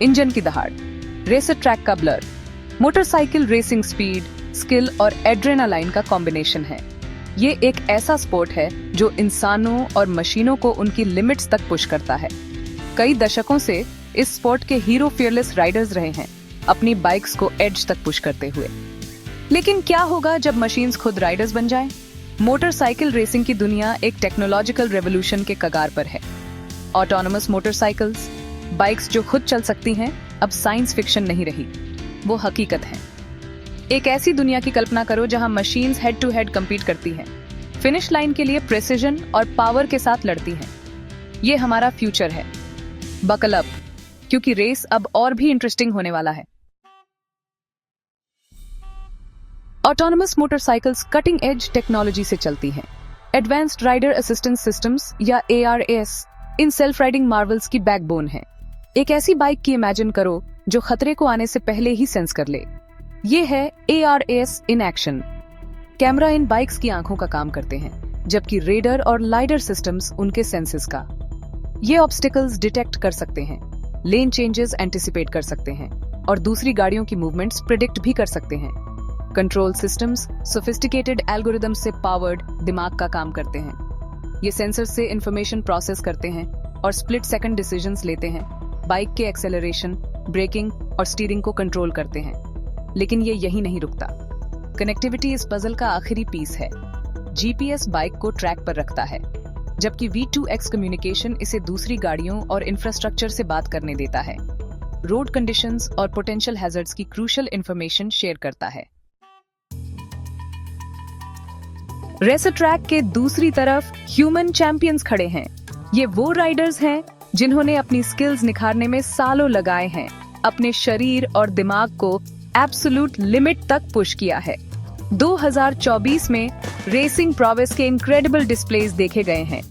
Engine की दहाड़, racer track का blur. Motorcycle racing speed, skill और एड्रेनालाइन का कॉम्बिनेशन है। ये एक ऐसा स्पोर्ट है जो इंसानों और मशीनों को उनकी लिमिट्स तक पुश करता है। कई दशकों से इस स्पोर्ट के हीरो फियरलेस राइडर्स रहे हैं, अपनी बाइक्स को एज तक पुश करते हुए। लेकिन क्या होगा जब मशीन्स खुद राइडर्स बन जाएं? मोटरसाइकिल रेसिंग की दुनिया एक टेक्नोलॉजिकल रेवोल्यूशन के कगार पर है। ऑटोनोमस मोटरसाइकिल्स, बाइक्स जो खुद चल सकती हैं, अब साइंस फिक्शन नहीं रही, वो हकीकत है। एक ऐसी दुनिया की कल्पना करो जहां machines head to head compete करती हैं, फिनिश लाइन के लिए प्रेसिजन और पावर के साथ लड़ती हैं। ये हमारा फ्यूचर है। बकल अप, क्योंकि रेस अब और भी इंटरेस्टिंग होने वाला है। Autonomous motorcycles cutting edge technology से चलती हैं। एडवांस्ड राइडर असिस्टेंस सिस्टम्स या ARAS in self riding Marvels की बैकबोन है। एक ऐसी बाइक की इमेजिन करो जो खतरे को आने से पहले ही सेंस कर ले। ये है ARAS in action. Camera in bikes की आंखों का काम करते हैं, जबकि रेडर और लाइडर सिस्टम्स उनके सेंसेस का। ये ऑब्स्टिकल्स डिटेक्ट कर सकते हैं, लेन चेंजेस एंटिसिपेट कर सकते हैं और दूसरी गाड़ियों की मूवमेंट्स प्रिडिक्ट भी कर सकते हैं। कंट्रोल सिस्टम्स सोफिस्टिकेटेड एल्गोरिदम से पावर्ड दिमाग का काम करते हैं। ये सेंसर से इंफॉर्मेशन प्रोसेस करते हैं और स्प्लिट सेकंड डिसीजंस लेते हैं। बाइक के एक्सेलरेशन, ब्रेकिंग और स्टीयरिंग को कंट्रोल करते हैं। लेकिन ये यही नहीं रुकता। कनेक्टिविटी इस पजल का आखिरी पीस है। GPS बाइक को ट्रैक पर रखता है, जबकि V2X कम्युनिकेशन इसे दूसरी गाड़ियों और इंफ्रास्ट्रक्चर से बात करने देता है। रोड कंडीशंस और पोटेंशियल हैजर्ड्स की क्रूशियल इंफॉर्मेशन शेयर करता है। रेसर ट्रैक के दूसरी तरफ ह्यूमन चैंपियंस खड़े हैं। ये वो राइडर्स हैं जिन्होंने अपनी स्किल्स निखारने में सालों लगाए हैं, अपने शरीर और दिमाग को एब्सोल्यूट लिमिट तक पुश किया है। 2024 में रेसिंग प्रोवेस के इनक्रेडिबल डिस्प्लेस देखे गए हैं।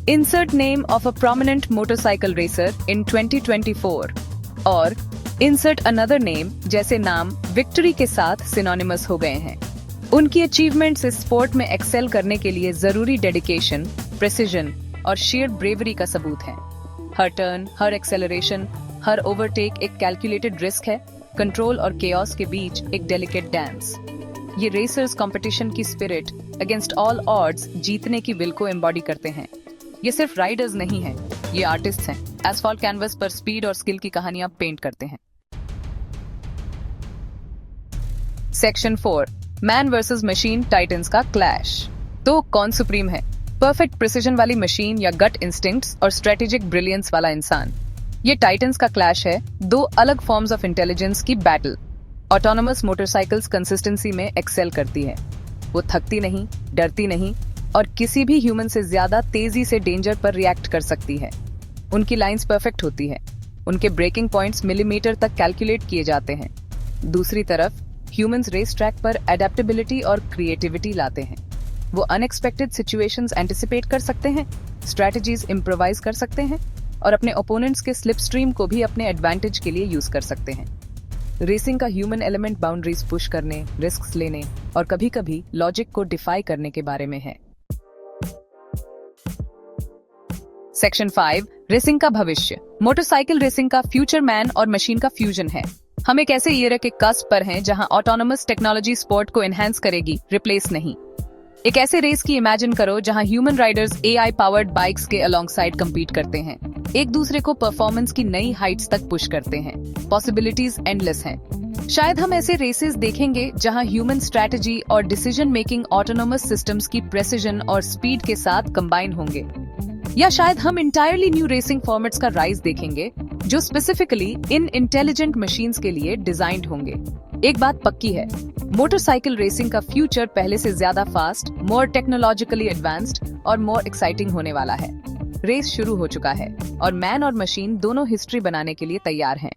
Insert name of a prominent motorcycle racer in 2024 और इंसर्ट अनदर नेम जैसे नाम विक्ट्री के साथ सिनोनिमस हो गए हैं। उनकी अचीवमेंट्स इस स्पोर्ट में एक्सेल करने के लिए जरूरी डेडिकेशन, प्रेसिजन और शेयर ब्रेवरी का सबूत है। हर टर्न, हर एक्सेलरेशन, हर ओवरटेक एक कैलकुलेटेड रिस्क है। कंट्रोल और केओस के बीच एक डेलिकेट डांस। ये रेसर्स कंपटीशन की स्पिरिट, अगेंस्ट ऑल ऑड्स जीतने की विल को एम्बॉडी करते हैं। ये सिर्फ राइडर्स नहीं हैं, ये आर्टिस्ट्स हैं। एसफॉल्ट कैनवस पर स्पीड और स्किल की कहानियां पेंट करते हैं। Section 4, man versus machine titans का क्लैश। तो कौन सुप्रीम है? परफेक्ट प्रिसिजन वाली मशीन या गट इंस्टिंक्ट्स और स्ट्रेटेजिक ब्रिलियंस वाला इंसान? ये टाइटन्स का क्लैश है, दो अलग फॉर्म्स ऑफ इंटेलिजेंस की बैटल। ऑटोनोमस मोटरसाइकिल्स कंसिस्टेंसी में एक्सेल करती है। वो थकती नहीं, डरती नहीं और किसी भी ह्यूमन से ज्यादा तेजी से डेंजर पर रिएक्ट कर सकती है। उनकी लाइंस परफेक्ट होती है, उनके ब्रेकिंग पॉइंट्स मिलीमीटर तक कैलकुलेट किए जाते हैं। दूसरी तरफ ह्यूमंस रेस ट्रैक पर एडेप्टेबिलिटी और क्रिएटिविटी लाते हैं। वो अनएक्सपेक्टेड सिचुएशंस एंटिसिपेट कर सकते हैं, स्ट्रेटजीज इम्प्रोवाइज कर सकते हैं और अपने ओपोनेंट्स के स्लिप स्ट्रीम को भी अपने एडवांटेज के लिए यूज कर सकते हैं। रेसिंग का ह्यूमन एलिमेंट बाउंड्रीज पुश करने, रिस्क्स लेने और कभी-कभी लॉजिक को डिफाई करने के बारे में है। सेक्शन 5, रेसिंग का भविष्य। मोटरसाइकिल रेसिंग का फ्यूचर मैन और मशीन का फ्यूजन है। हम एक ऐसे ईयर के कस्प पर हैं जहां ऑटोनोमस टेक्नोलॉजी स्पोर्ट को एनहांस करेगी, रिप्लेस नहीं। एक ऐसे रेस की इमेजिन करो जहां human Riders AI powered bikes के अलोंगसाइड compete करते हैं, एक दूसरे को परफॉर्मेंस की नई हाइट्स तक पुश करते हैं। पॉसिबिलिटीज एंडलेस हैं। शायद हम ऐसे रेसेस देखेंगे जहां ह्यूमन स्ट्रेटजी और डिसीजन मेकिंग ऑटोनोमस सिस्टम्स की प्रेसिजन और स्पीड के साथ कंबाइन होंगे। या शायद हम इंटायरली न्यू रेसिंग फॉर्मेट्स का राइज देखेंगे जो स्पेसिफिकली इन इंटेलिजेंट मशीन्स के लिए डिजाइंड होंगे। एक बात पक्की है, मोटरसाइकिल रेसिंग का फ्यूचर पहले से ज्यादा फास्ट, मोर टेक्नोलॉजिकली एडवांस्ड और मोर एक्साइटिंग होने वाला है। रेस शुरू हो चुका है और मैन और मशीन दोनों हिस्ट्री बनाने के लिए तैयार हैं।